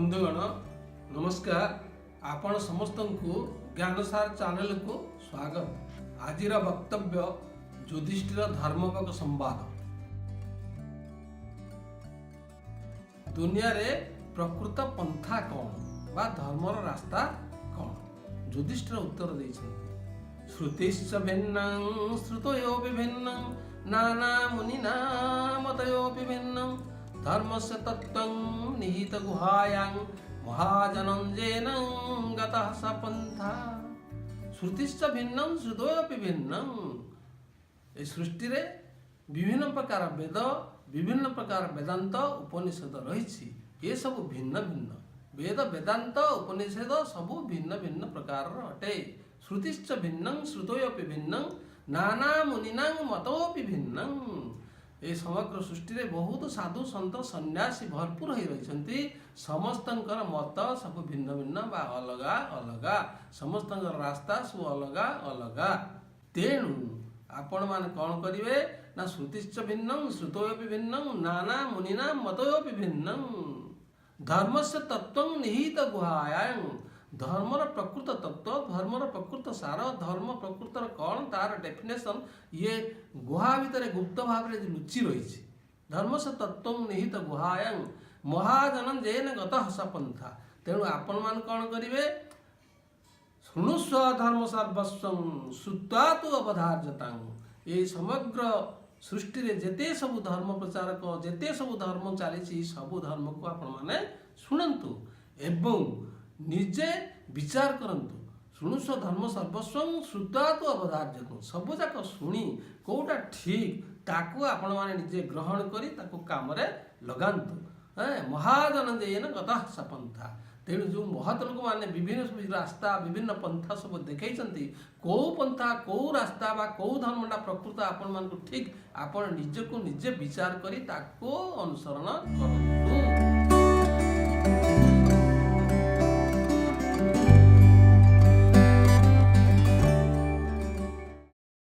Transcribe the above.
बंधुगण नमस्कार। आपण समस्त को ज्ञान सार चैनल को स्वागत। आज वक्तव्य युधिष्ठिर धर्मपक संवाद। दुनिया रे प्रकृत पंथा कौन बा धर्मर रास्ता कौन? युधिष्ठिर उत्तर देइछन्ति श्रुतिश्च भिन्नं श्रुतयो विभिन्नं नाना मुनिना मतयो विभिन्नं धर्मस्य तत्त्वं निहित गुहायां महाजनंजेन गतः स पंथा। श्रुतिश्च भिन्नं श्रुतयोपि भिन्नं। ए सृष्टि रे विभिन्न प्रकार वेद विभिन्न प्रकार वेदांत उपनिषद रही। ये सब भिन्न भिन्न वेद वेदांत उपनिषद सब भिन्न भिन्न प्रकार अटे। श्रुतिश्च भिन्नं श्रुतयोपि भिन्नं नाना मुनिनां मतोपि भिन्नं। ए समग्र सृष्टि रे बहुत साधु संत सन्यासी भरपूर हो रही। समस्तंकर मत सब भिन्न भिन्न बा अलगा अलगा। समस्तंकर रास्ता सब अलगा अलगा। तेणु आपण मान कौन करिवे ना श्रुतिश्च भिन्नं श्रुतयोपि भिन्नं नाना मुनिना मतयोपि भिन्नं धर्मस्य तत्त्वं निहित गुहायां। धर्मर प्रकृत तत्व धर्मर प्रकृत सार धर्म प्रकृतर कौन तार डेफिनेशन ये गुहा भितर गुप्त भाव में लुचि रही। धर्म से तत्व निहित गुहायां महाजन जेन गतः स पंथा। तेणु आपण मान कौन करिवे शुणुस्व धर्म सर्वस्वं श्रुत्वा तु अवधार्यतां। ये समग्र सृष्टि रे जेते सब धर्म प्रचारक जेते सब धर्म चली सब धर्म को आपण माने शुणंतु एवं निजे विचार करंतु। शुणुस्व धर्म सर्वस्वं श्रुत्वा तु अवधार्यतां। सब जाक शुणी कोटा ठीक ताकू आपण माने निजे ग्रहण करी ताकू काम रे लगांतु। महाजन जेन गतः स पंथा। तेणु जो महत लोक मैंने विभिन्न रास्ता विभिन्न पंथा सब देखई कौ पंथा कौ रास्ता बा कौ धर्मटा प्रकृत आपण मान ठीक आपण निज को निजे विचार करी ताको अनुसरण करंतु।